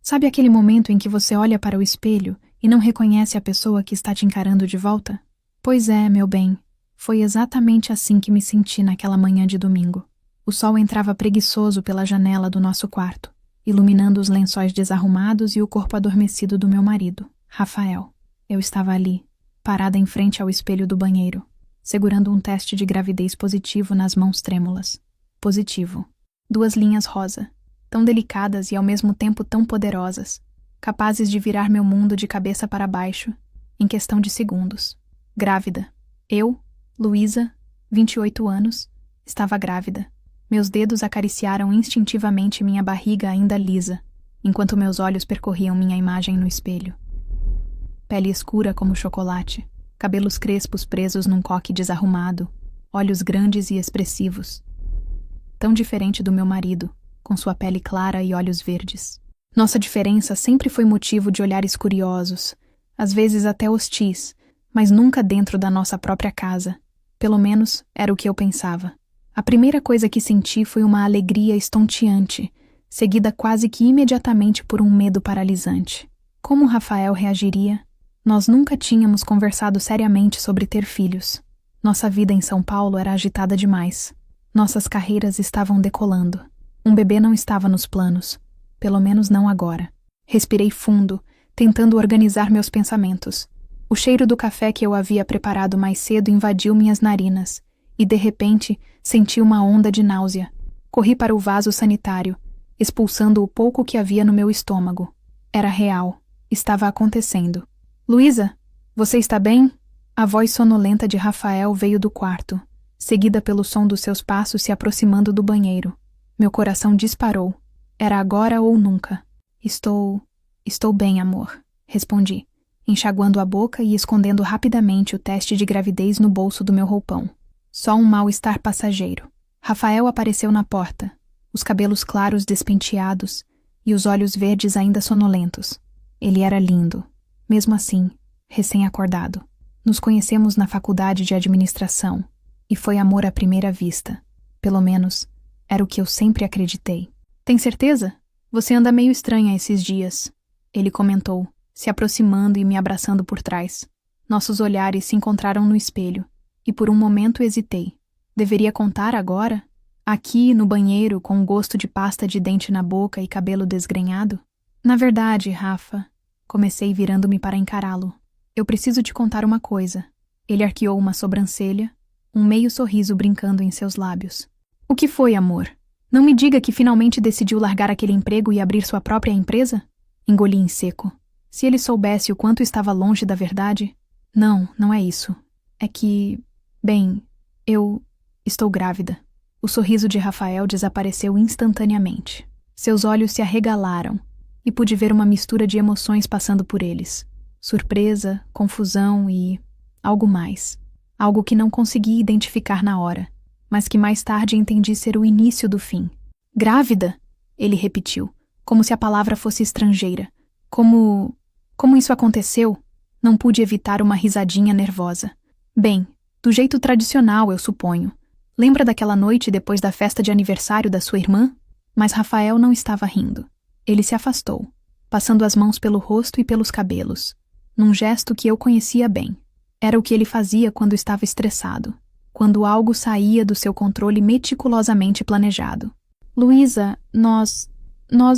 Sabe aquele momento em que você olha para o espelho e não reconhece a pessoa que está te encarando de volta? Pois é, meu bem, foi exatamente assim que me senti naquela manhã de domingo. O sol entrava preguiçoso pela janela do nosso quarto, iluminando os lençóis desarrumados e o corpo adormecido do meu marido, Rafael. Eu estava ali, parada em frente ao espelho do banheiro, segurando um teste de gravidez positivo nas mãos trêmulas. Positivo. 2 linhas rosa, tão delicadas e ao mesmo tempo tão poderosas, capazes de virar meu mundo de cabeça para baixo, em questão de segundos. Grávida. Eu, Luísa, 28 anos, estava grávida. Meus dedos acariciaram instintivamente minha barriga ainda lisa, enquanto meus olhos percorriam minha imagem no espelho. Pele escura como chocolate, cabelos crespos presos num coque desarrumado, olhos grandes e expressivos. Tão diferente do meu marido, com sua pele clara e olhos verdes. Nossa diferença sempre foi motivo de olhares curiosos, às vezes até hostis, mas nunca dentro da nossa própria casa. Pelo menos era o que eu pensava. A primeira coisa que senti foi uma alegria estonteante, seguida quase que imediatamente por um medo paralisante. Como Rafael reagiria? Nós nunca tínhamos conversado seriamente sobre ter filhos. Nossa vida em São Paulo era agitada demais. Nossas carreiras estavam decolando. Um bebê não estava nos planos. Pelo menos não agora. Respirei fundo, tentando organizar meus pensamentos. O cheiro do café que eu havia preparado mais cedo invadiu minhas narinas, e de repente senti uma onda de náusea. Corri para o vaso sanitário, expulsando o pouco que havia no meu estômago. Era real. Estava acontecendo. Luísa, você está bem? A voz sonolenta de Rafael veio do quarto, seguida pelo som dos seus passos se aproximando do banheiro. Meu coração disparou. Era agora ou nunca. Estou bem, amor, respondi, enxaguando a boca e escondendo rapidamente o teste de gravidez no bolso do meu roupão. Só um mal-estar passageiro. Rafael apareceu na porta, os cabelos claros despenteados e os olhos verdes ainda sonolentos. Ele era lindo. Mesmo assim, recém-acordado. Nos conhecemos na faculdade de administração, e foi amor à primeira vista. Pelo menos, era o que eu sempre acreditei. Tem certeza? Você anda meio estranha esses dias, ele comentou, se aproximando e me abraçando por trás. Nossos olhares se encontraram no espelho, e por um momento hesitei. Deveria contar agora? Aqui, no banheiro, com um gosto de pasta de dente na boca e cabelo desgrenhado? Na verdade, Rafa, comecei virando-me para encará-lo. Eu preciso te contar uma coisa. Ele arqueou uma sobrancelha, um meio sorriso brincando em seus lábios. O que foi, amor? Não me diga que finalmente decidiu largar aquele emprego e abrir sua própria empresa? Engoli em seco. Se ele soubesse o quanto estava longe da verdade... Não é isso. É que... Bem, eu estou grávida. O sorriso de Rafael desapareceu instantaneamente. Seus olhos se arregalaram, e pude ver uma mistura de emoções passando por eles. Surpresa, confusão e... algo mais. Algo que não consegui identificar na hora, mas que mais tarde entendi ser o início do fim. Grávida? Ele repetiu, como se a palavra fosse estrangeira. Como isso aconteceu? Não pude evitar uma risadinha nervosa. Bem, do jeito tradicional, eu suponho. Lembra daquela noite depois da festa de aniversário da sua irmã? Mas Rafael não estava rindo. Ele se afastou, passando as mãos pelo rosto e pelos cabelos, num gesto que eu conhecia bem. Era o que ele fazia quando estava estressado, quando algo saía do seu controle meticulosamente planejado. Luísa, nós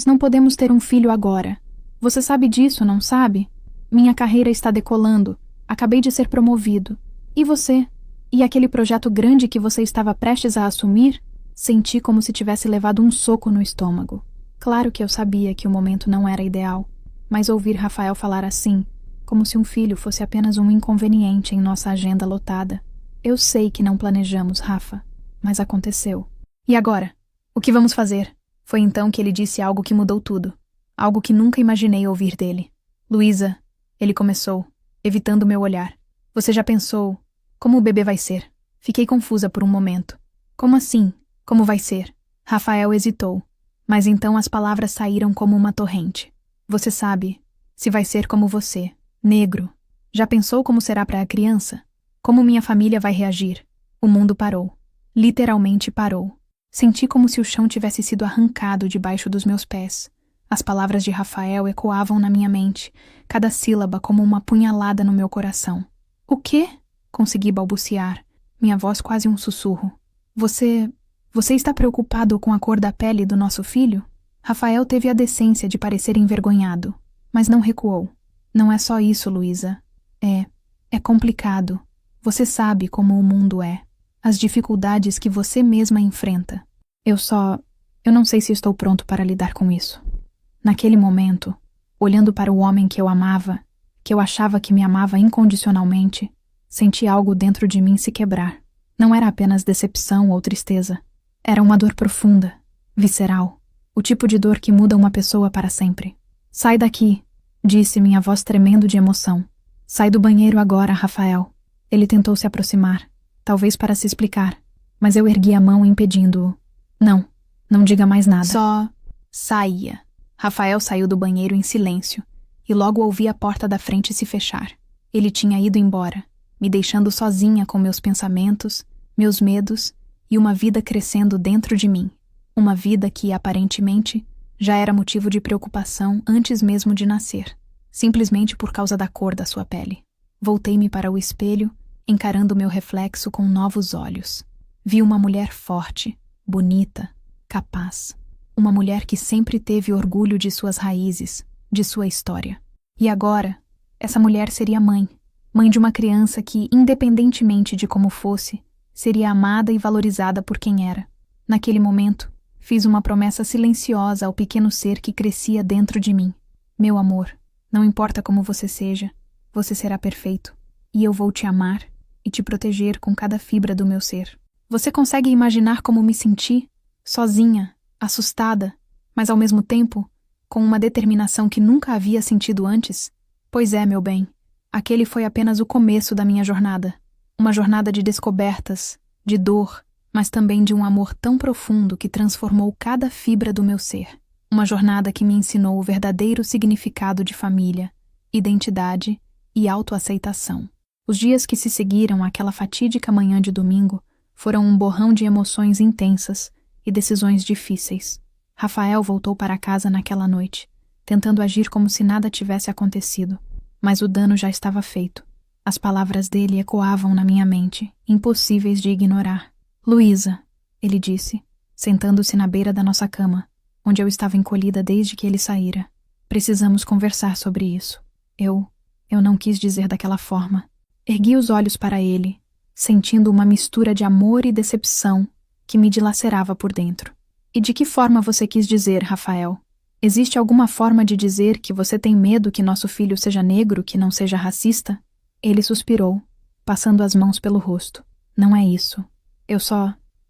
não podemos ter um filho agora. Você sabe disso, não sabe? Minha carreira está decolando. Acabei de ser promovido. E você? E aquele projeto grande que você estava prestes a assumir? Senti como se tivesse levado um soco no estômago. Claro que eu sabia que o momento não era ideal, mas ouvir Rafael falar assim, como se um filho fosse apenas um inconveniente em nossa agenda lotada. Eu sei que não planejamos, Rafa, mas aconteceu. E agora? O que vamos fazer? Foi então que ele disse algo que mudou tudo. Algo que nunca imaginei ouvir dele. Luísa, ele começou, evitando meu olhar. Você já pensou como o bebê vai ser? Fiquei confusa por um momento. Como assim? Como vai ser? Rafael hesitou. Mas então as palavras saíram como uma torrente. Você sabe, se vai ser como você, negro. Já pensou como será para a criança? Como minha família vai reagir? O mundo parou. Literalmente parou. Senti como se o chão tivesse sido arrancado debaixo dos meus pés. As palavras de Rafael ecoavam na minha mente, cada sílaba como uma punhalada no meu coração. O quê? Consegui balbuciar, minha voz quase um sussurro. Você está preocupado com a cor da pele do nosso filho? Rafael teve a decência de parecer envergonhado, mas não recuou. Não é só isso, Luísa. É complicado. Você sabe como o mundo é. As dificuldades que você mesma enfrenta. Eu não sei se estou pronto para lidar com isso. Naquele momento, olhando para o homem que eu amava, que eu achava que me amava incondicionalmente, senti algo dentro de mim se quebrar. Não era apenas decepção ou tristeza. Era uma dor profunda, visceral. O tipo de dor que muda uma pessoa para sempre. Sai daqui, disse minha voz tremendo de emoção. Sai do banheiro agora, Rafael. Ele tentou se aproximar, talvez para se explicar, mas eu ergui a mão impedindo-o. Não diga mais nada. Só saia. Rafael saiu do banheiro em silêncio, e logo ouvi a porta da frente se fechar. Ele tinha ido embora, me deixando sozinha com meus pensamentos, meus medos e uma vida crescendo dentro de mim. Uma vida que, aparentemente, já era motivo de preocupação antes mesmo de nascer, simplesmente por causa da cor da sua pele. Voltei-me para o espelho, encarando meu reflexo com novos olhos. Vi uma mulher forte, bonita, capaz. Uma mulher que sempre teve orgulho de suas raízes, de sua história. E agora, essa mulher seria mãe. Mãe de uma criança que, independentemente de como fosse, seria amada e valorizada por quem era. Naquele momento, fiz uma promessa silenciosa ao pequeno ser que crescia dentro de mim. Meu amor, não importa como você seja, você será perfeito. E eu vou te amar e te proteger com cada fibra do meu ser. Você consegue imaginar como me senti? Sozinha, assustada, mas ao mesmo tempo, com uma determinação que nunca havia sentido antes? Pois é, meu bem, aquele foi apenas o começo da minha jornada. Uma jornada de descobertas, de dor, mas também de um amor tão profundo que transformou cada fibra do meu ser. Uma jornada que me ensinou o verdadeiro significado de família, identidade e autoaceitação. Os dias que se seguiram àquela fatídica manhã de domingo foram um borrão de emoções intensas e decisões difíceis. Rafael voltou para casa naquela noite, tentando agir como se nada tivesse acontecido, mas o dano já estava feito. As palavras dele ecoavam na minha mente, impossíveis de ignorar. Luísa, ele disse, sentando-se na beira da nossa cama, onde eu estava encolhida desde que ele saíra. Precisamos conversar sobre isso. Eu não quis dizer daquela forma. Ergui os olhos para ele, sentindo uma mistura de amor e decepção que me dilacerava por dentro. E de que forma você quis dizer, Rafael? Existe alguma forma de dizer que você tem medo que nosso filho seja negro, que não seja racista? Ele suspirou, passando as mãos pelo rosto. Não é isso.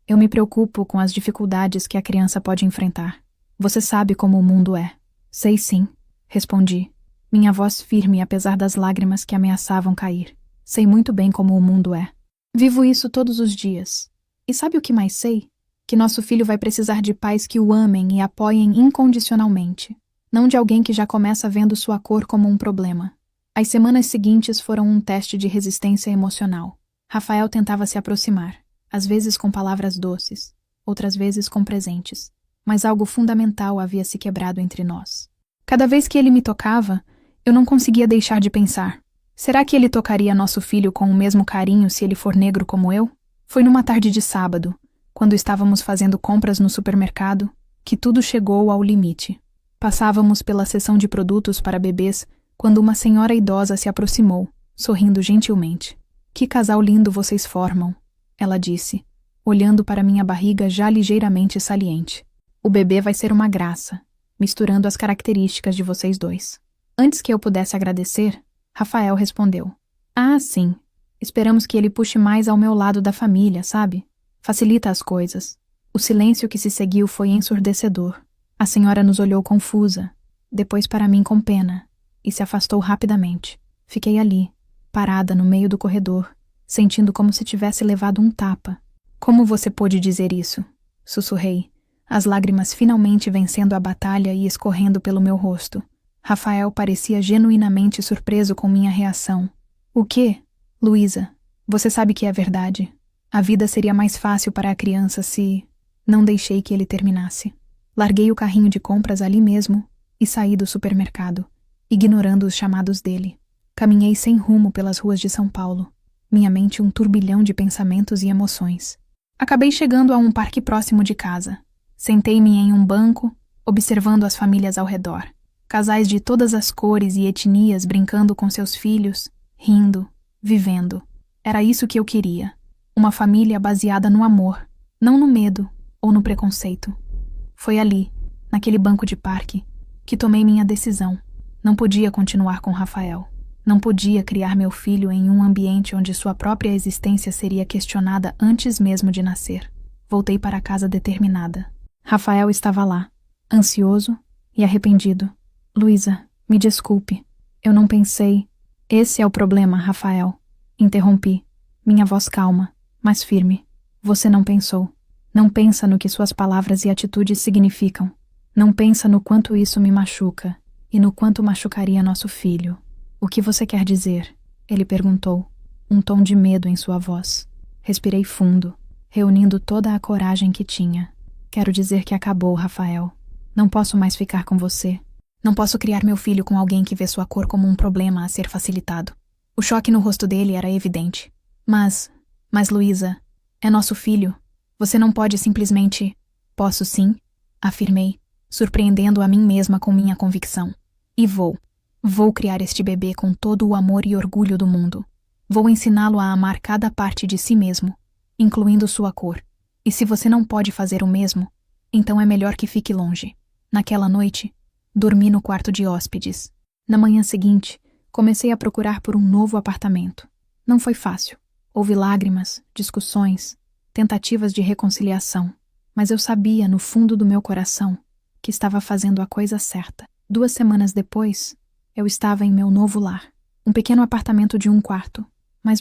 Eu me preocupo com as dificuldades que a criança pode enfrentar. Você sabe como o mundo é. Sei sim, respondi, minha voz firme apesar das lágrimas que ameaçavam cair. Sei muito bem como o mundo é. Vivo isso todos os dias. E sabe o que mais sei? Que nosso filho vai precisar de pais que o amem e apoiem incondicionalmente. Não de alguém que já começa vendo sua cor como um problema. As semanas seguintes foram um teste de resistência emocional. Rafael tentava se aproximar, às vezes com palavras doces, outras vezes com presentes. Mas algo fundamental havia se quebrado entre nós. Cada vez que ele me tocava, eu não conseguia deixar de pensar. Será que ele tocaria nosso filho com o mesmo carinho se ele for negro como eu? Foi numa tarde de sábado, quando estávamos fazendo compras no supermercado, que tudo chegou ao limite. Passávamos pela seção de produtos para bebês quando uma senhora idosa se aproximou, sorrindo gentilmente. Que casal lindo vocês formam, ela disse, olhando para minha barriga já ligeiramente saliente. O bebê vai ser uma graça, misturando as características de vocês dois. Antes que eu pudesse agradecer, Rafael respondeu. Ah, sim. Esperamos que ele puxe mais ao meu lado da família, sabe? Facilita as coisas. O silêncio que se seguiu foi ensurdecedor. A senhora nos olhou confusa, depois para mim com pena, e se afastou rapidamente. Fiquei ali, parada no meio do corredor, sentindo como se tivesse levado um tapa. Como você pôde dizer isso? Sussurrei, as lágrimas finalmente vencendo a batalha e escorrendo pelo meu rosto. Rafael parecia genuinamente surpreso com minha reação. O quê? Luísa, você sabe que é verdade. A vida seria mais fácil para a criança se... Não deixei que ele terminasse. Larguei o carrinho de compras ali mesmo, e saí do supermercado, ignorando os chamados dele. Caminhei sem rumo pelas ruas de São Paulo, minha mente um turbilhão de pensamentos e emoções. Acabei chegando a um parque próximo de casa. Sentei-me em um banco, observando as famílias ao redor. Casais de todas as cores e etnias brincando com seus filhos, rindo, vivendo. Era isso que eu queria. Uma família baseada no amor, não no medo ou no preconceito. Foi ali, naquele banco de parque, que tomei minha decisão. Não podia continuar com Rafael. Não podia criar meu filho em um ambiente onde sua própria existência seria questionada antes mesmo de nascer. Voltei para casa determinada. Rafael estava lá, ansioso e arrependido. Luísa, me desculpe. Eu não pensei. Esse é o problema, Rafael. Interrompi, minha voz calma, mas firme. Você não pensou. Não pensa no que suas palavras e atitudes significam. Não pensa no quanto isso me machuca e no quanto machucaria nosso filho. O que você quer dizer? Ele perguntou, um tom de medo em sua voz. Respirei fundo, reunindo toda a coragem que tinha. Quero dizer que acabou, Rafael. Não posso mais ficar com você. Não posso criar meu filho com alguém que vê sua cor como um problema a ser facilitado. O choque no rosto dele era evidente. Mas Luísa, é nosso filho. Você não pode simplesmente... Posso sim, afirmei, surpreendendo a mim mesma com minha convicção. E vou criar este bebê com todo o amor e orgulho do mundo. Vou ensiná-lo a amar cada parte de si mesmo, incluindo sua cor. E se você não pode fazer o mesmo, então é melhor que fique longe. Naquela noite, dormi no quarto de hóspedes. Na manhã seguinte, comecei a procurar por um novo apartamento. Não foi fácil. Houve lágrimas, discussões, tentativas de reconciliação, mas eu sabia, no fundo do meu coração, que estava fazendo a coisa certa. 2 semanas depois, eu estava em meu novo lar. Um pequeno apartamento de 1 quarto, mas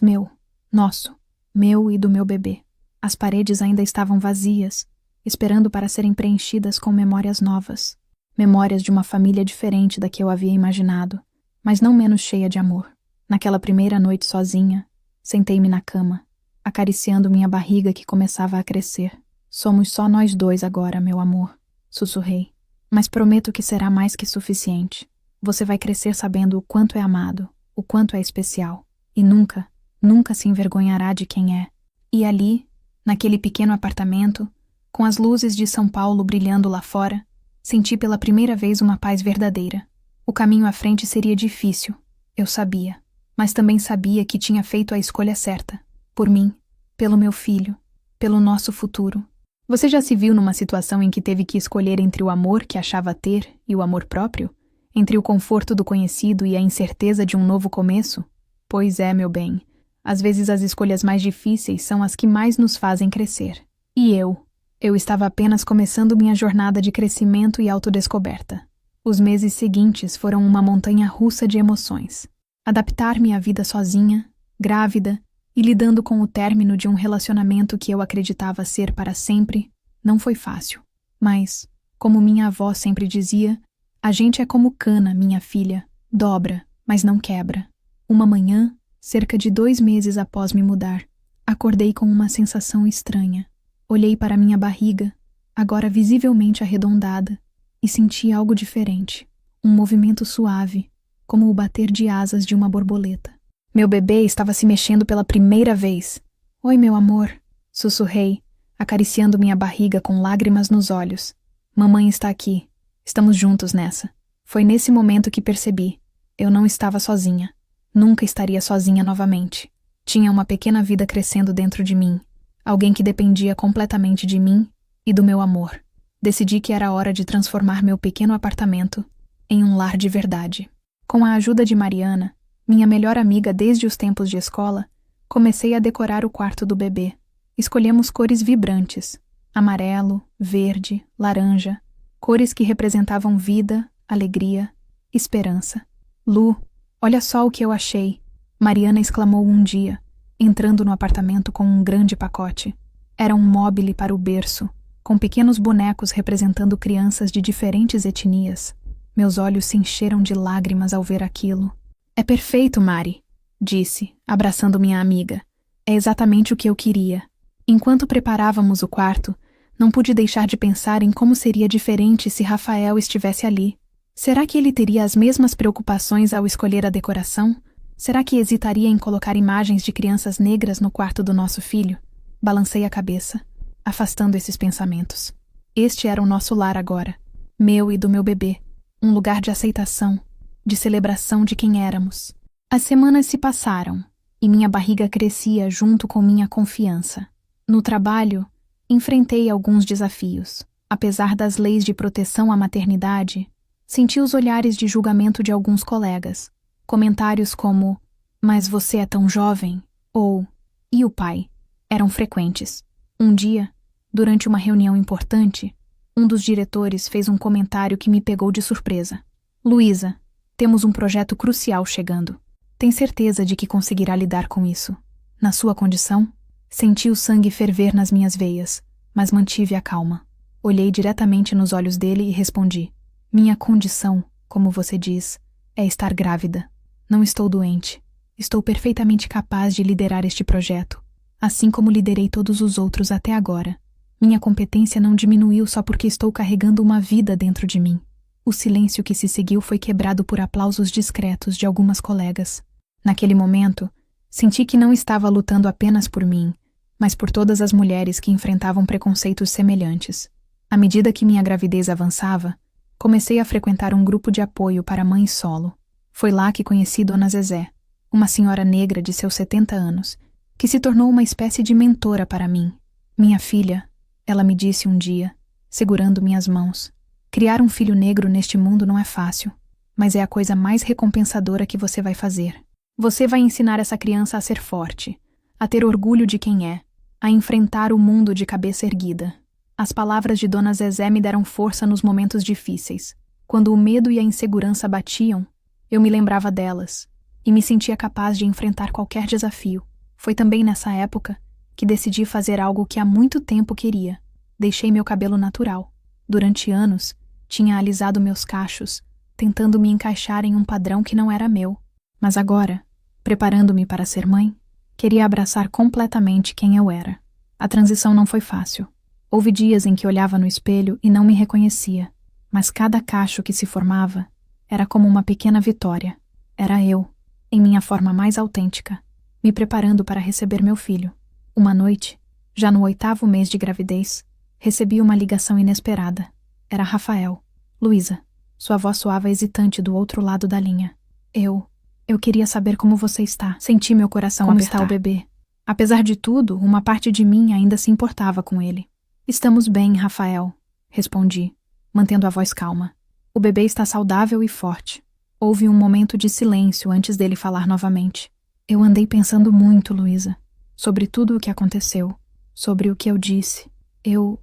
nosso, meu e do meu bebê. As paredes ainda estavam vazias, esperando para serem preenchidas com memórias novas. Memórias de uma família diferente da que eu havia imaginado, mas não menos cheia de amor. Naquela primeira noite sozinha, sentei-me na cama, acariciando minha barriga que começava a crescer. Somos só nós 2 agora, meu amor, sussurrei. Mas prometo que será mais que suficiente. Você vai crescer sabendo o quanto é amado, o quanto é especial. E nunca, nunca se envergonhará de quem é. E ali, naquele pequeno apartamento, com as luzes de São Paulo brilhando lá fora, senti pela primeira vez uma paz verdadeira. O caminho à frente seria difícil, eu sabia, mas também sabia que tinha feito a escolha certa. Por mim, pelo meu filho, pelo nosso futuro. Você já se viu numa situação em que teve que escolher entre o amor que achava ter e o amor próprio? Entre o conforto do conhecido e a incerteza de um novo começo? Pois é, meu bem. Às vezes as escolhas mais difíceis são as que mais nos fazem crescer. E eu estava apenas começando minha jornada de crescimento e autodescoberta. Os meses seguintes foram uma montanha-russa de emoções. Adaptar-me à vida sozinha, grávida e lidando com o término de um relacionamento que eu acreditava ser para sempre, não foi fácil. Mas, como minha avó sempre dizia, a gente é como cana, minha filha, dobra, mas não quebra. Uma manhã, cerca de 2 meses após me mudar, acordei com uma sensação estranha. Olhei para minha barriga, agora visivelmente arredondada, e senti algo diferente. Um movimento suave, como o bater de asas de uma borboleta. Meu bebê estava se mexendo pela primeira vez. Oi, meu amor, sussurrei, acariciando minha barriga com lágrimas nos olhos. Mamãe está aqui. Estamos juntos nessa. Foi nesse momento que percebi. Eu não estava sozinha. Nunca estaria sozinha novamente. Tinha uma pequena vida crescendo dentro de mim. Alguém que dependia completamente de mim e do meu amor. Decidi que era hora de transformar meu pequeno apartamento em um lar de verdade. Com a ajuda de Mariana, minha melhor amiga desde os tempos de escola, comecei a decorar o quarto do bebê. Escolhemos cores vibrantes, amarelo, verde, laranja, cores que representavam vida, alegria, esperança. Lu, olha só o que eu achei, Mariana exclamou um dia, entrando no apartamento com um grande pacote. Era um mobile para o berço, com pequenos bonecos representando crianças de diferentes etnias. Meus olhos se encheram de lágrimas ao ver aquilo. É perfeito, Mari, disse, abraçando minha amiga. É exatamente o que eu queria. Enquanto preparávamos o quarto, não pude deixar de pensar em como seria diferente se Rafael estivesse ali. Será que ele teria as mesmas preocupações ao escolher a decoração? Será que hesitaria em colocar imagens de crianças negras no quarto do nosso filho? Balancei a cabeça, afastando esses pensamentos. Este era o nosso lar agora, meu e do meu bebê, um lugar de aceitação, de celebração de quem éramos. As semanas se passaram, e minha barriga crescia junto com minha confiança. No trabalho, enfrentei alguns desafios. Apesar das leis de proteção à maternidade, senti os olhares de julgamento de alguns colegas. Comentários como, mas você é tão jovem, ou, e o pai, eram frequentes. Um dia, durante uma reunião importante, um dos diretores fez um comentário que me pegou de surpresa. Luísa, temos um projeto crucial chegando. Tem certeza de que conseguirá lidar com isso? Na sua condição? Senti o sangue ferver nas minhas veias, mas mantive a calma. Olhei diretamente nos olhos dele e respondi. Minha condição, como você diz, é estar grávida. Não estou doente. Estou perfeitamente capaz de liderar este projeto, assim como liderei todos os outros até agora. Minha competência não diminuiu só porque estou carregando uma vida dentro de mim. O silêncio que se seguiu foi quebrado por aplausos discretos de algumas colegas. Naquele momento, senti que não estava lutando apenas por mim, mas por todas as mulheres que enfrentavam preconceitos semelhantes. À medida que minha gravidez avançava, comecei a frequentar um grupo de apoio para mães solo. Foi lá que conheci Dona Zezé, uma senhora negra de seus 70 anos, que se tornou uma espécie de mentora para mim. Minha filha, ela me disse um dia, segurando minhas mãos, criar um filho negro neste mundo não é fácil, mas é a coisa mais recompensadora que você vai fazer. Você vai ensinar essa criança a ser forte, a ter orgulho de quem é, a enfrentar o mundo de cabeça erguida. As palavras de Dona Zezé me deram força nos momentos difíceis. Quando o medo e a insegurança batiam, eu me lembrava delas e me sentia capaz de enfrentar qualquer desafio. Foi também nessa época que decidi fazer algo que há muito tempo queria. Deixei meu cabelo natural. Durante anos, tinha alisado meus cachos, tentando me encaixar em um padrão que não era meu. Mas agora, preparando-me para ser mãe, queria abraçar completamente quem eu era. A transição não foi fácil. Houve dias em que olhava no espelho e não me reconhecia, mas cada cacho que se formava era como uma pequena vitória. Era eu, em minha forma mais autêntica, me preparando para receber meu filho. Uma noite, já no 8º mês de gravidez, recebi uma ligação inesperada. Era Rafael. Luísa, sua voz soava hesitante do outro lado da linha. Eu queria saber como você está. Senti meu coração apertar. Como está o bebê? Apesar de tudo, uma parte de mim ainda se importava com ele. Estamos bem, Rafael, respondi, mantendo a voz calma. O bebê está saudável e forte. Houve um momento de silêncio antes dele falar novamente. Eu andei pensando muito, Luísa, sobre tudo o que aconteceu, sobre o que eu disse. Eu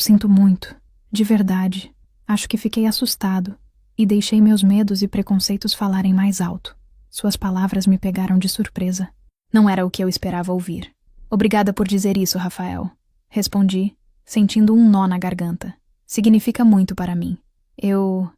sinto muito, de verdade. Acho que fiquei assustado e deixei meus medos e preconceitos falarem mais alto. Suas palavras me pegaram de surpresa. Não era o que eu esperava ouvir. Obrigada por dizer isso, Rafael, respondi, sentindo um nó na garganta. Significa muito para mim. Eu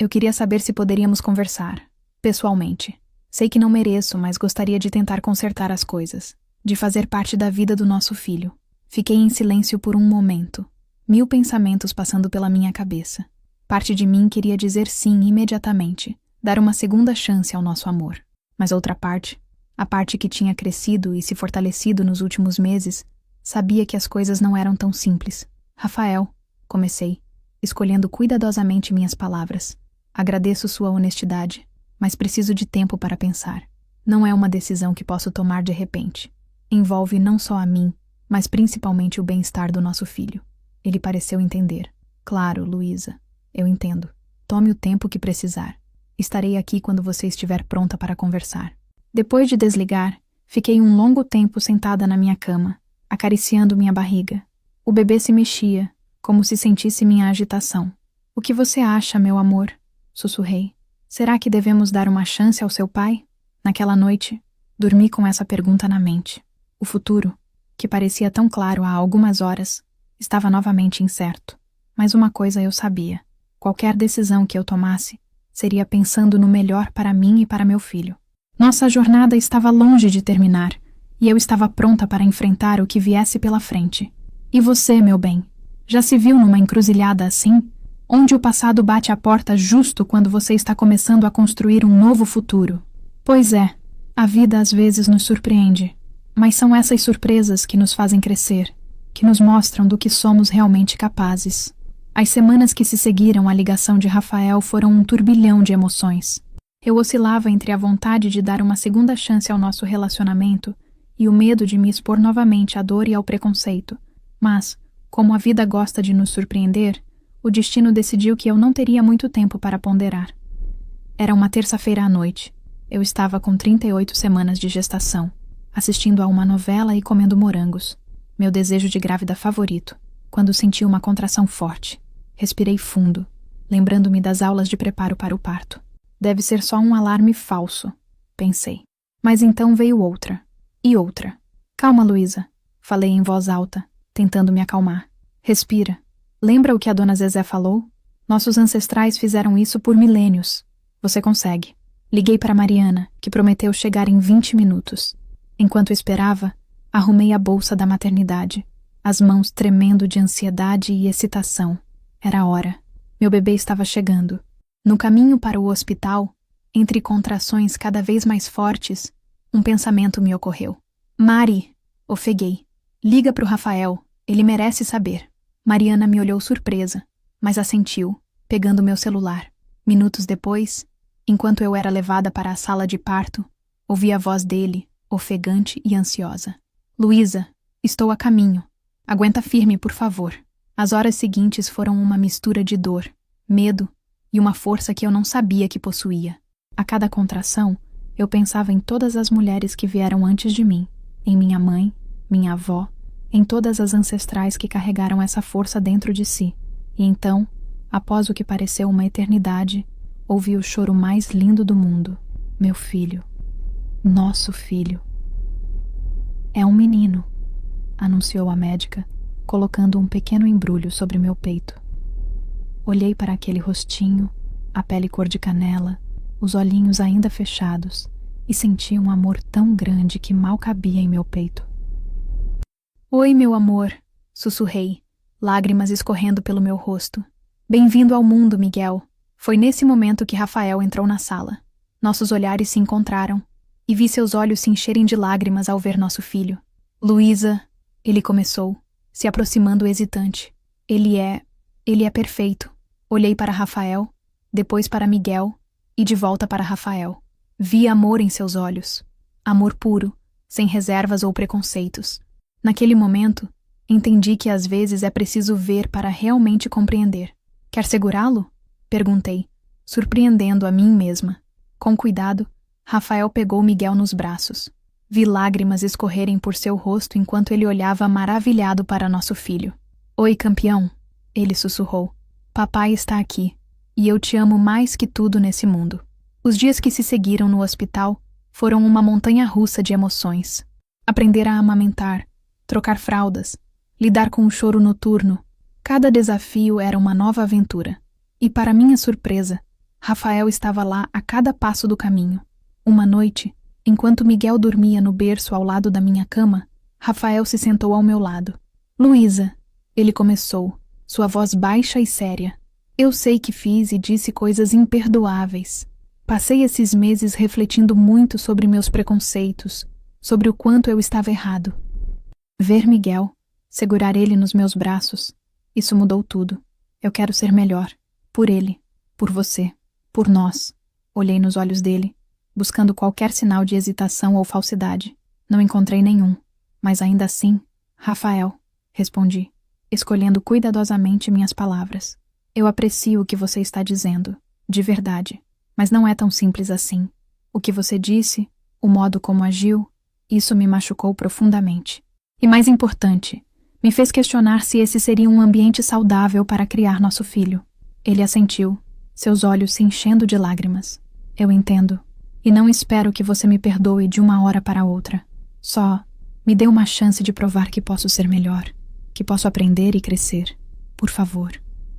queria saber se poderíamos conversar, pessoalmente. Sei que não mereço, mas gostaria de tentar consertar as coisas, de fazer parte da vida do nosso filho. Fiquei em silêncio por um momento, 1000 pensamentos passando pela minha cabeça. Parte de mim queria dizer sim imediatamente, dar uma segunda chance ao nosso amor. Mas outra parte, a parte que tinha crescido e se fortalecido nos últimos meses, sabia que as coisas não eram tão simples. Rafael, comecei, escolhendo cuidadosamente minhas palavras. Agradeço sua honestidade, mas preciso de tempo para pensar. Não é uma decisão que posso tomar de repente. Envolve não só a mim, mas principalmente o bem-estar do nosso filho. Ele pareceu entender. Claro, Luísa, eu entendo. Tome o tempo que precisar. Estarei aqui quando você estiver pronta para conversar. Depois de desligar, fiquei um longo tempo sentada na minha cama, acariciando minha barriga. O bebê se mexia, como se sentisse minha agitação. O que você acha, meu amor? Sussurrei. Será que devemos dar uma chance ao seu pai? Naquela noite, dormi com essa pergunta na mente. O futuro, que parecia tão claro há algumas horas, estava novamente incerto. Mas uma coisa eu sabia. Qualquer decisão que eu tomasse, seria pensando no melhor para mim e para meu filho. Nossa jornada estava longe de terminar, e eu estava pronta para enfrentar o que viesse pela frente. E você, meu bem, já se viu numa encruzilhada assim? onde o passado bate à porta justo quando você está começando a construir um novo futuro. Pois é, a vida às vezes nos surpreende, mas são essas surpresas que nos fazem crescer, que nos mostram do que somos realmente capazes. As semanas que se seguiram à ligação de Rafael foram um turbilhão de emoções. Eu oscilava entre a vontade de dar uma segunda chance ao nosso relacionamento e o medo de me expor novamente à dor e ao preconceito. Mas, como a vida gosta de nos surpreender, o destino decidiu que eu não teria muito tempo para ponderar. Era uma terça-feira à noite. Eu estava com 38 semanas de gestação, assistindo a uma novela e comendo morangos. Meu desejo de grávida favorito, quando senti uma contração forte. Respirei fundo, lembrando-me das aulas de preparo para o parto. Deve ser só um alarme falso, pensei. Mas então veio outra. E outra. Calma, Luísa, falei em voz alta, tentando me acalmar. Respira. Lembra o que a dona Zezé falou? Nossos ancestrais fizeram isso por milênios. Você consegue. Liguei para Mariana, que prometeu chegar em 20 minutos. Enquanto esperava, arrumei a bolsa da maternidade, as mãos tremendo de ansiedade e excitação. Era a hora. Meu bebê estava chegando. No caminho para o hospital, entre contrações cada vez mais fortes, um pensamento me ocorreu. Mari, ofeguei. Liga pro Rafael, ele merece saber. Mariana me olhou surpresa, mas assentiu, pegando meu celular. Minutos depois, enquanto eu era levada para a sala de parto, ouvi a voz dele, ofegante e ansiosa. Luísa, estou a caminho. Aguenta firme, por favor. As horas seguintes foram uma mistura de dor, medo e uma força que eu não sabia que possuía. A cada contração, eu pensava em todas as mulheres que vieram antes de mim, em minha mãe, minha avó, em todas as ancestrais que carregaram essa força dentro de si. E então, após o que pareceu uma eternidade, ouvi o choro mais lindo do mundo. Meu filho. Nosso filho. É um menino, anunciou a médica, colocando um pequeno embrulho sobre meu peito. Olhei para aquele rostinho, a pele cor de canela, os olhinhos ainda fechados, e senti um amor tão grande que mal cabia em meu peito. Oi, meu amor, sussurrei, lágrimas escorrendo pelo meu rosto. Bem-vindo ao mundo, Miguel. Foi nesse momento que Rafael entrou na sala. Nossos olhares se encontraram, e vi seus olhos se encherem de lágrimas ao ver nosso filho. Luísa, ele começou, se aproximando hesitante. Ele é perfeito. Olhei para Rafael, depois para Miguel e de volta para Rafael. Vi amor em seus olhos. Amor puro, sem reservas ou preconceitos. Naquele momento, entendi que às vezes é preciso ver para realmente compreender. Quer segurá-lo? Perguntei, surpreendendo a mim mesma. Com cuidado, Rafael pegou Miguel nos braços. Vi lágrimas escorrerem por seu rosto enquanto ele olhava maravilhado para nosso filho. Oi, campeão, ele sussurrou. Papai está aqui, e eu te amo mais que tudo nesse mundo. Os dias que se seguiram no hospital foram uma montanha-russa de emoções. Aprender a amamentar, trocar fraldas, lidar com o choro noturno. Cada desafio era uma nova aventura. E para minha surpresa, Rafael estava lá a cada passo do caminho. Uma noite, enquanto Miguel dormia no berço ao lado da minha cama, Rafael se sentou ao meu lado. Luísa, ele começou, sua voz baixa e séria. Eu sei que fiz e disse coisas imperdoáveis. Passei esses meses refletindo muito sobre meus preconceitos, sobre o quanto eu estava errado. Ver Miguel, segurar ele nos meus braços, isso mudou tudo. Eu quero ser melhor. Por ele, por você, por nós. Olhei nos olhos dele, buscando qualquer sinal de hesitação ou falsidade. Não encontrei nenhum. Mas ainda assim, Rafael, respondi, escolhendo cuidadosamente minhas palavras. Eu aprecio o que você está dizendo, de verdade, mas não é tão simples assim. O que você disse, o modo como agiu, isso me machucou profundamente. E mais importante, me fez questionar se esse seria um ambiente saudável para criar nosso filho. Ele assentiu, seus olhos se enchendo de lágrimas. Eu entendo, e não espero que você me perdoe de uma hora para outra. Só me dê uma chance de provar que posso ser melhor, que posso aprender e crescer. Por favor.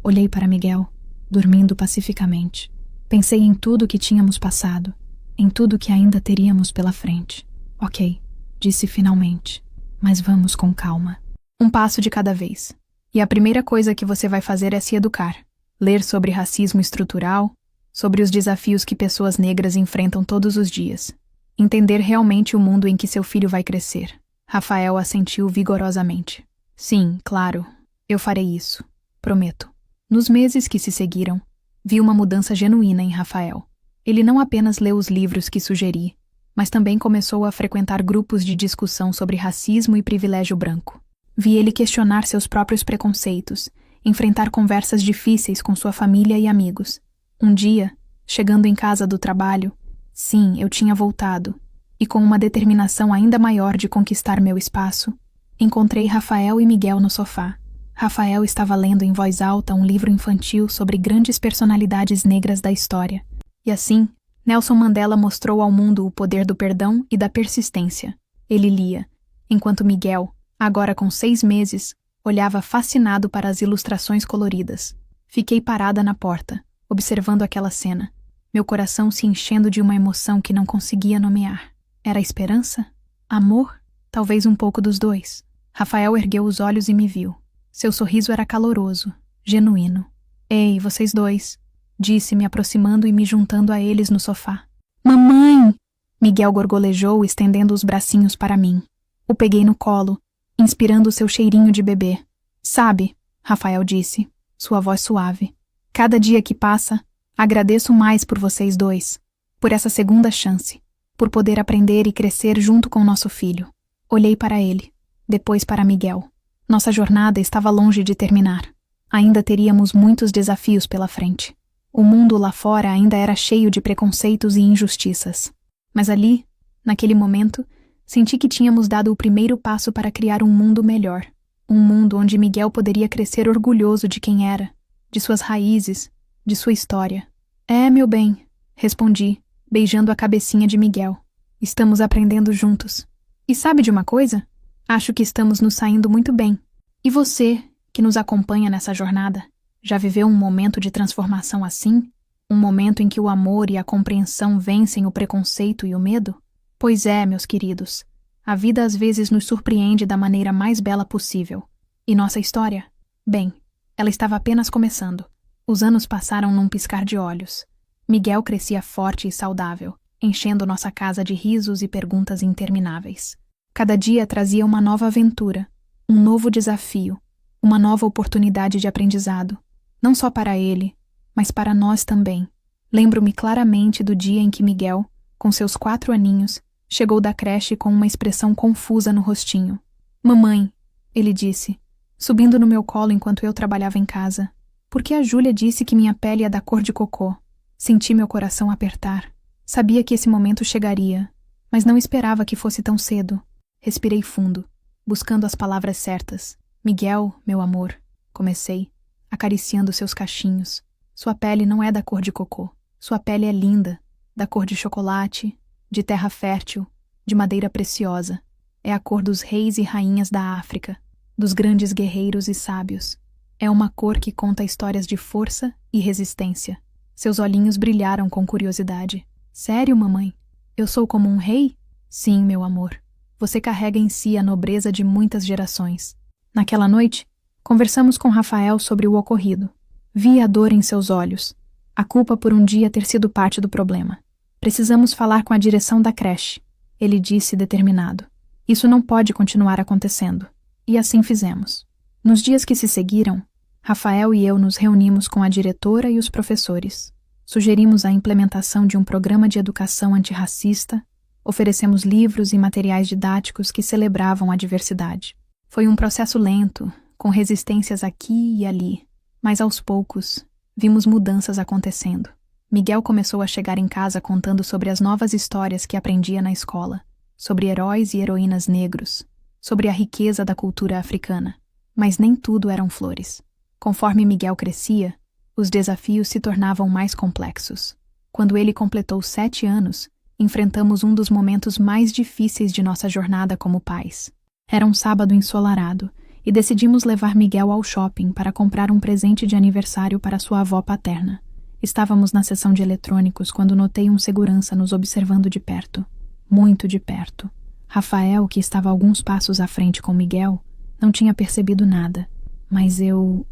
Olhei para Miguel, dormindo pacificamente. Pensei em tudo que tínhamos passado, em tudo que ainda teríamos pela frente. Ok, disse finalmente, mas vamos com calma. Um passo de cada vez. E a primeira coisa que você vai fazer é se educar. ler sobre racismo estrutural, sobre os desafios que pessoas negras enfrentam todos os dias. Entender realmente o mundo em que seu filho vai crescer. Rafael assentiu vigorosamente. Sim, claro, eu farei isso. Prometo. Nos meses que se seguiram, vi uma mudança genuína em Rafael. Ele não apenas leu os livros que sugeri, mas também começou a frequentar grupos de discussão sobre racismo e privilégio branco. Vi ele questionar seus próprios preconceitos, enfrentar conversas difíceis com sua família e amigos. Um dia, chegando em casa do trabalho, sim, eu tinha voltado, e com uma determinação ainda maior de conquistar meu espaço, encontrei Rafael e Miguel no sofá. Rafael estava lendo em voz alta um livro infantil sobre grandes personalidades negras da história. E assim, Nelson Mandela mostrou ao mundo o poder do perdão e da persistência. Ele lia, enquanto Miguel, agora com 6 meses, olhava fascinado para as ilustrações coloridas. Fiquei parada na porta, observando aquela cena, meu coração se enchendo de uma emoção que não conseguia nomear. Era esperança? Amor? Talvez um pouco dos dois. Rafael ergueu os olhos e me viu. Seu sorriso era caloroso, genuíno. Ei, vocês dois, disse, me aproximando e me juntando a eles no sofá. Mamãe! Miguel gorgolejou, estendendo os bracinhos para mim. O peguei no colo, inspirando seu cheirinho de bebê. Sabe, Rafael disse, sua voz suave. Cada dia que passa, agradeço mais por vocês dois, por essa segunda chance, por poder aprender e crescer junto com nosso filho. Olhei para ele, depois para Miguel. Nossa jornada estava longe de terminar. Ainda teríamos muitos desafios pela frente. O mundo lá fora ainda era cheio de preconceitos e injustiças. Mas ali, naquele momento, senti que tínhamos dado o primeiro passo para criar um mundo melhor. Um mundo onde Miguel poderia crescer orgulhoso de quem era, de suas raízes, de sua história. É, meu bem, respondi, beijando a cabecinha de Miguel. Estamos aprendendo juntos. E sabe de uma coisa? Acho que estamos nos saindo muito bem. E você, que nos acompanha nessa jornada, já viveu um momento de transformação assim? Um momento em que o amor e a compreensão vencem o preconceito e o medo? Pois é, meus queridos, a vida às vezes nos surpreende da maneira mais bela possível. E nossa história? Bem, ela estava apenas começando. Os anos passaram num piscar de olhos. Miguel crescia forte e saudável, enchendo nossa casa de risos e perguntas intermináveis. Cada dia trazia uma nova aventura, um novo desafio, uma nova oportunidade de aprendizado, não só para ele, mas para nós também. Lembro-me claramente do dia em que Miguel, com seus 4 aninhos, chegou da creche com uma expressão confusa no rostinho. Mamãe, ele disse, subindo no meu colo enquanto eu trabalhava em casa. Por que a Júlia disse que minha pele é da cor de cocô? Senti meu coração apertar. Sabia que esse momento chegaria, mas não esperava que fosse tão cedo. Respirei fundo, buscando as palavras certas. Miguel, meu amor, comecei, acariciando seus cachinhos. Sua pele não é da cor de cocô. Sua pele é linda, da cor de chocolate, de terra fértil, de madeira preciosa. É a cor dos reis e rainhas da África, dos grandes guerreiros e sábios. É uma cor que conta histórias de força e resistência. Seus olhinhos brilharam com curiosidade. Sério, mamãe? Eu sou como um rei? Sim, meu amor. Você carrega em si a nobreza de muitas gerações. Naquela noite, conversamos com Rafael sobre o ocorrido. Vi a dor em seus olhos, a culpa por um dia ter sido parte do problema. Precisamos falar com a direção da creche, ele disse determinado. Isso não pode continuar acontecendo. E assim fizemos. Nos dias que se seguiram, Rafael e eu nos reunimos com a diretora e os professores. Sugerimos a implementação de um programa de educação antirracista, oferecemos livros e materiais didáticos que celebravam a diversidade. Foi um processo lento, com resistências aqui e ali, mas aos poucos, vimos mudanças acontecendo. Miguel começou a chegar em casa contando sobre as novas histórias que aprendia na escola, sobre heróis e heroínas negros, sobre a riqueza da cultura africana. Mas nem tudo eram flores. Conforme Miguel crescia, os desafios se tornavam mais complexos. Quando ele completou 7 anos, enfrentamos um dos momentos mais difíceis de nossa jornada como pais. Era um sábado ensolarado e decidimos levar Miguel ao shopping para comprar um presente de aniversário para sua avó paterna. Estávamos na seção de eletrônicos quando notei um segurança nos observando de perto. Muito de perto. Rafael, que estava alguns passos à frente com Miguel, não tinha percebido nada, mas eu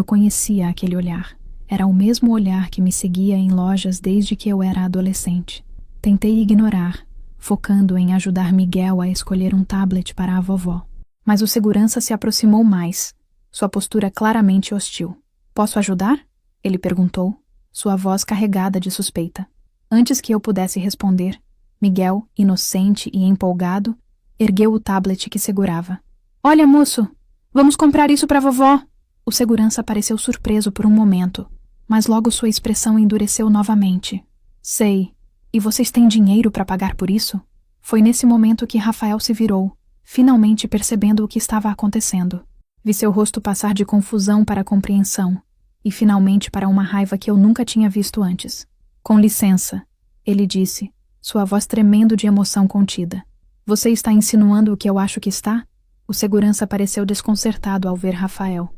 conhecia aquele olhar. Era o mesmo olhar que me seguia em lojas desde que eu era adolescente. Tentei ignorar, focando em ajudar Miguel a escolher um tablet para a vovó. Mas o segurança se aproximou mais, sua postura claramente hostil. "Posso ajudar?" ele perguntou, sua voz carregada de suspeita. Antes que eu pudesse responder, Miguel, inocente e empolgado, ergueu o tablet que segurava. "Olha, moço, vamos comprar isso para a vovó!" O segurança pareceu surpreso por um momento, mas logo sua expressão endureceu novamente. "Sei. E vocês têm dinheiro para pagar por isso?" Foi nesse momento que Rafael se virou, finalmente percebendo o que estava acontecendo. Vi seu rosto passar de confusão para compreensão, e finalmente para uma raiva que eu nunca tinha visto antes. "Com licença", ele disse, sua voz tremendo de emoção contida. "Você está insinuando o que eu acho que está?" O segurança pareceu desconcertado ao ver Rafael.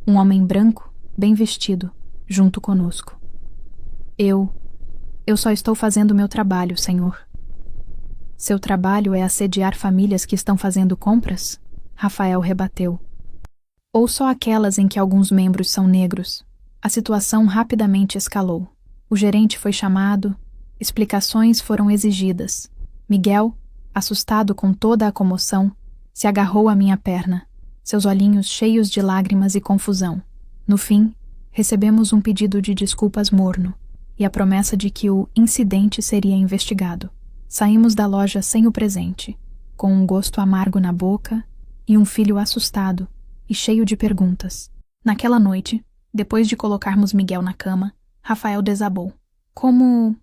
Um homem branco, bem vestido, junto conosco. Eu só estou fazendo meu trabalho, senhor." "Seu trabalho é assediar famílias que estão fazendo compras?" Rafael rebateu. "Ou só aquelas em que alguns membros são negros?" A situação rapidamente escalou. O gerente foi chamado, explicações foram exigidas. Miguel, assustado com toda a comoção, se agarrou à minha perna, seus olhinhos cheios de lágrimas e confusão. No fim, recebemos um pedido de desculpas morno e a promessa de que o incidente seria investigado. Saímos da loja sem o presente, com um gosto amargo na boca e um filho assustado e cheio de perguntas. Naquela noite, depois de colocarmos Miguel na cama, Rafael desabou. Como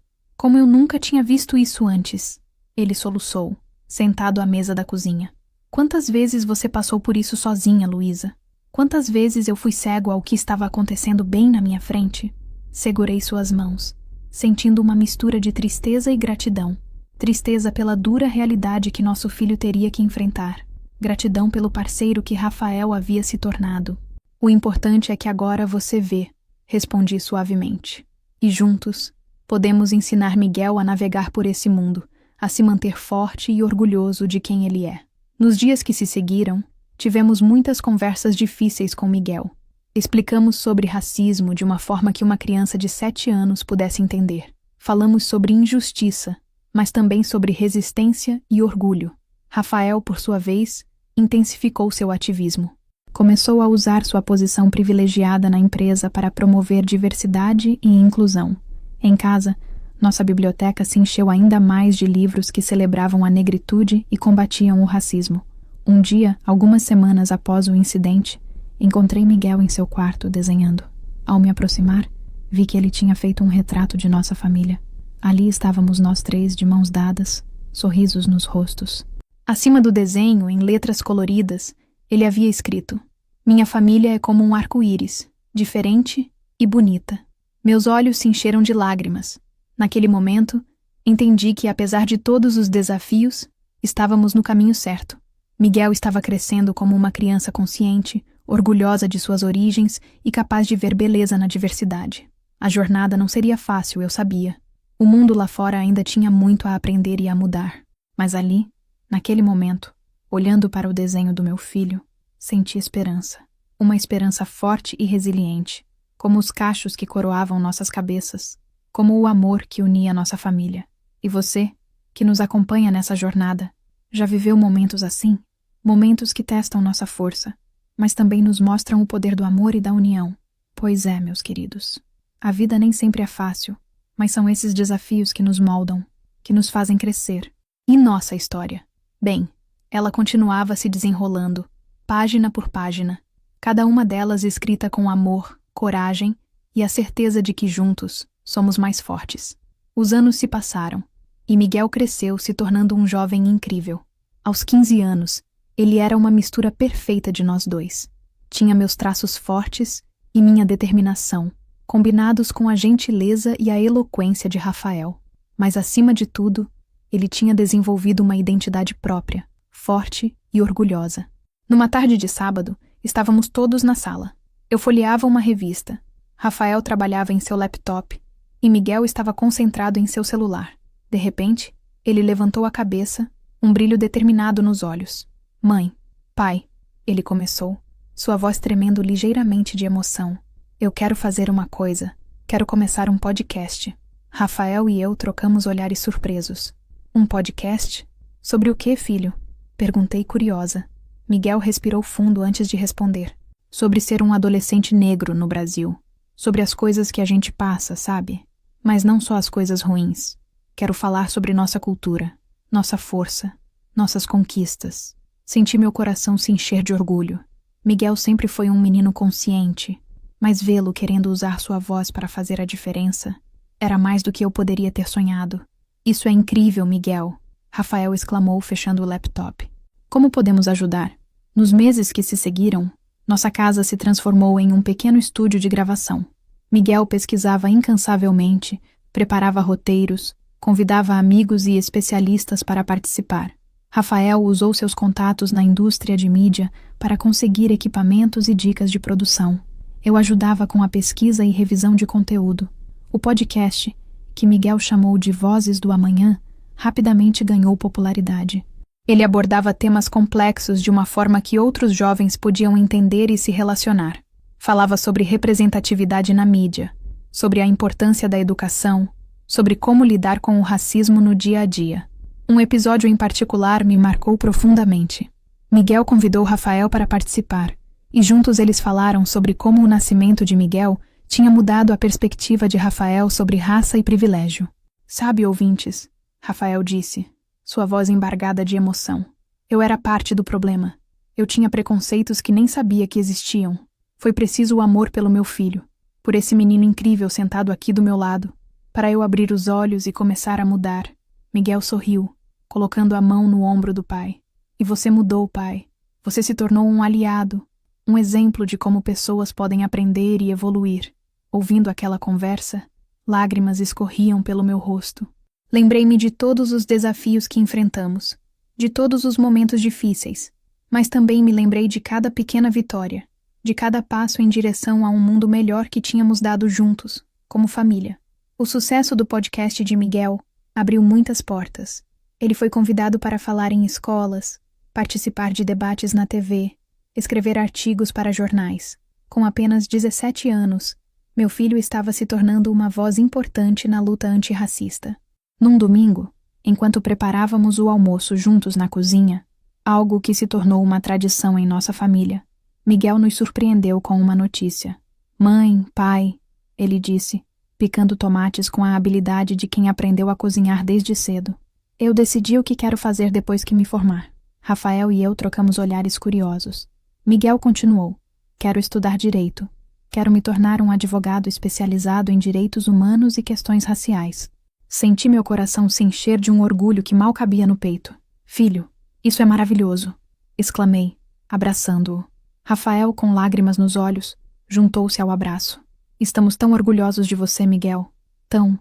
eu nunca tinha visto isso antes!" Ele soluçou, sentado à mesa da cozinha. "Quantas vezes você passou por isso sozinha, Luísa? Quantas vezes eu fui cego ao que estava acontecendo bem na minha frente?" Segurei suas mãos, sentindo uma mistura de tristeza e gratidão. Tristeza pela dura realidade que nosso filho teria que enfrentar. Gratidão pelo parceiro que Rafael havia se tornado. "O importante é que agora você vê", respondi suavemente. "E juntos, podemos ensinar Miguel a navegar por esse mundo, a se manter forte e orgulhoso de quem ele é." Nos dias que se seguiram, tivemos muitas conversas difíceis com Miguel. Explicamos sobre racismo de uma forma que uma criança de 7 anos pudesse entender. Falamos sobre injustiça, mas também sobre resistência e orgulho. Rafael, por sua vez, intensificou seu ativismo. Começou a usar sua posição privilegiada na empresa para promover diversidade e inclusão. Em casa, nossa biblioteca se encheu ainda mais de livros que celebravam a negritude e combatiam o racismo. Um dia, algumas semanas após o incidente, encontrei Miguel em seu quarto desenhando. Ao me aproximar, vi que ele tinha feito um retrato de nossa família. Ali estávamos nós 3 de mãos dadas, sorrisos nos rostos. Acima do desenho, em letras coloridas, ele havia escrito: "Minha família é como um arco-íris, diferente e bonita." Meus olhos se encheram de lágrimas. Naquele momento, entendi que, apesar de todos os desafios, estávamos no caminho certo. Miguel estava crescendo como uma criança consciente, orgulhosa de suas origens e capaz de ver beleza na diversidade. A jornada não seria fácil, eu sabia. O mundo lá fora ainda tinha muito a aprender e a mudar. Mas ali, naquele momento, olhando para o desenho do meu filho, senti esperança. Uma esperança forte e resiliente, como os cachos que coroavam nossas cabeças, como o amor que unia nossa família. E você, que nos acompanha nessa jornada, já viveu momentos assim? Momentos que testam nossa força, mas também nos mostram o poder do amor e da união. Pois é, meus queridos. A vida nem sempre é fácil, mas são esses desafios que nos moldam, que nos fazem crescer. E nossa história? Bem, ela continuava se desenrolando, página por página, cada uma delas escrita com amor, coragem e a certeza de que juntos somos mais fortes. Os anos se passaram, e Miguel cresceu, se tornando um jovem incrível. Aos 15 anos, ele era uma mistura perfeita de nós dois. Tinha meus traços fortes e minha determinação, combinados com a gentileza e a eloquência de Rafael. Mas, acima de tudo, ele tinha desenvolvido uma identidade própria, forte e orgulhosa. Numa tarde de sábado, estávamos todos na sala. Eu folheava uma revista. Rafael trabalhava em seu laptop e Miguel estava concentrado em seu celular. De repente, ele levantou a cabeça, um brilho determinado nos olhos. "Mãe, pai", ele começou, sua voz tremendo ligeiramente de emoção. Eu quero fazer uma coisa. Quero começar um podcast. Rafael e eu trocamos olhares surpresos. Um podcast? Sobre o quê, filho? Perguntei curiosa. Miguel respirou fundo antes de responder. Sobre ser um adolescente negro no Brasil. Sobre as coisas que a gente passa, sabe? Mas não só as coisas ruins. Quero falar sobre nossa cultura, nossa força, nossas conquistas. Senti meu coração se encher de orgulho. Miguel sempre foi um menino consciente, mas vê-lo querendo usar sua voz para fazer a diferença era mais do que eu poderia ter sonhado. Isso é incrível, Miguel, Rafael exclamou fechando o laptop. Como podemos ajudar? Nos meses que se seguiram, nossa casa se transformou em um pequeno estúdio de gravação. Miguel pesquisava incansavelmente, preparava roteiros, convidava amigos e especialistas para participar. Rafael usou seus contatos na indústria de mídia para conseguir equipamentos e dicas de produção. Eu ajudava com a pesquisa e revisão de conteúdo. O podcast, que Miguel chamou de Vozes do Amanhã, rapidamente ganhou popularidade. Ele abordava temas complexos de uma forma que outros jovens podiam entender e se relacionar. Falava sobre representatividade na mídia, sobre a importância da educação, sobre como lidar com o racismo no dia a dia. Um episódio em particular me marcou profundamente. Miguel convidou Rafael para participar, e juntos eles falaram sobre como o nascimento de Miguel tinha mudado a perspectiva de Rafael sobre raça e privilégio. Sabe, ouvintes, Rafael disse, sua voz embargada de emoção. Eu era parte do problema. Eu tinha preconceitos que nem sabia que existiam. Foi preciso o amor pelo meu filho, por esse menino incrível sentado aqui do meu lado, para eu abrir os olhos e começar a mudar. Miguel sorriu, colocando a mão no ombro do pai. E você mudou, pai. Você se tornou um aliado, um exemplo de como pessoas podem aprender e evoluir. Ouvindo aquela conversa, lágrimas escorriam pelo meu rosto. Lembrei-me de todos os desafios que enfrentamos, de todos os momentos difíceis, mas também me lembrei de cada pequena vitória, de cada passo em direção a um mundo melhor que tínhamos dado juntos, como família. O sucesso do podcast de Miguel abriu muitas portas. Ele foi convidado para falar em escolas, participar de debates na TV, escrever artigos para jornais. Com apenas 17 anos, meu filho estava se tornando uma voz importante na luta antirracista. Num domingo, enquanto preparávamos o almoço juntos na cozinha, algo que se tornou uma tradição em nossa família, Miguel nos surpreendeu com uma notícia. Mãe, pai, ele disse, picando tomates com a habilidade de quem aprendeu a cozinhar desde cedo. Eu decidi o que quero fazer depois que me formar. Rafael e eu trocamos olhares curiosos. Miguel continuou. Quero estudar direito. Quero me tornar um advogado especializado em direitos humanos e questões raciais. Senti meu coração se encher de um orgulho que mal cabia no peito. Filho, isso é maravilhoso, exclamei, abraçando-o. Rafael, com lágrimas nos olhos, juntou-se ao abraço. Estamos tão orgulhosos de você, Miguel. Tão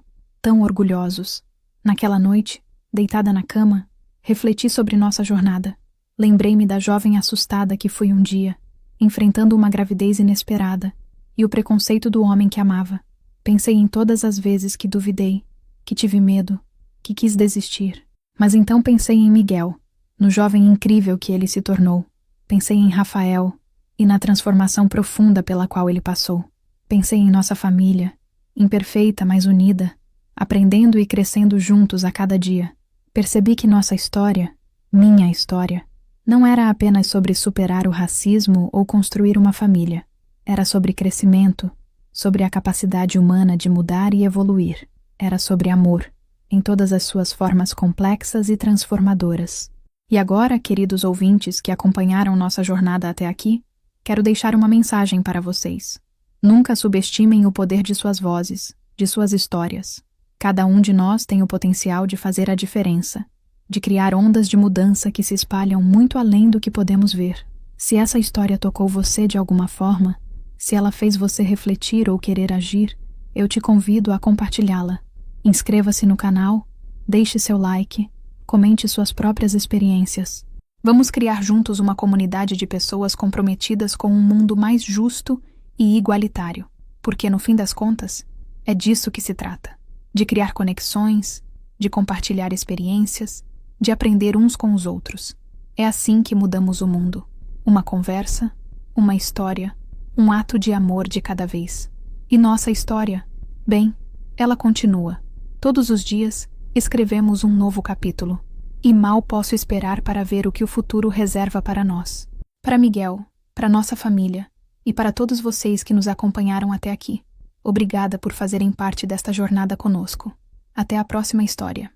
orgulhosos. Naquela noite, deitada na cama, refleti sobre nossa jornada. Lembrei-me da jovem assustada que fui um dia, enfrentando uma gravidez inesperada e o preconceito do homem que amava. Pensei em todas as vezes que duvidei, que tive medo, que quis desistir. Mas então pensei em Miguel, no jovem incrível que ele se tornou. Pensei em Rafael e na transformação profunda pela qual ele passou. Pensei em nossa família, imperfeita, mas unida, aprendendo e crescendo juntos a cada dia. Percebi que nossa história, minha história, não era apenas sobre superar o racismo ou construir uma família. Era sobre crescimento, sobre a capacidade humana de mudar e evoluir. Era sobre amor, em todas as suas formas complexas e transformadoras. E agora, queridos ouvintes que acompanharam nossa jornada até aqui, quero deixar uma mensagem para vocês. Nunca subestimem o poder de suas vozes, de suas histórias. Cada um de nós tem o potencial de fazer a diferença, de criar ondas de mudança que se espalham muito além do que podemos ver. Se essa história tocou você de alguma forma, se ela fez você refletir ou querer agir, eu te convido a compartilhá-la. Inscreva-se no canal, deixe seu like, comente suas próprias experiências. Vamos criar juntos uma comunidade de pessoas comprometidas com um mundo mais justo e igualitário, porque no fim das contas, é disso que se trata. De criar conexões, de compartilhar experiências, de aprender uns com os outros. É assim que mudamos o mundo. Uma conversa, uma história, um ato de amor de cada vez. E nossa história? Bem, ela continua. Todos os dias, escrevemos um novo capítulo. E mal posso esperar para ver o que o futuro reserva para nós. Para Miguel, para nossa família e para todos vocês que nos acompanharam até aqui. Obrigada por fazerem parte desta jornada conosco. Até a próxima história.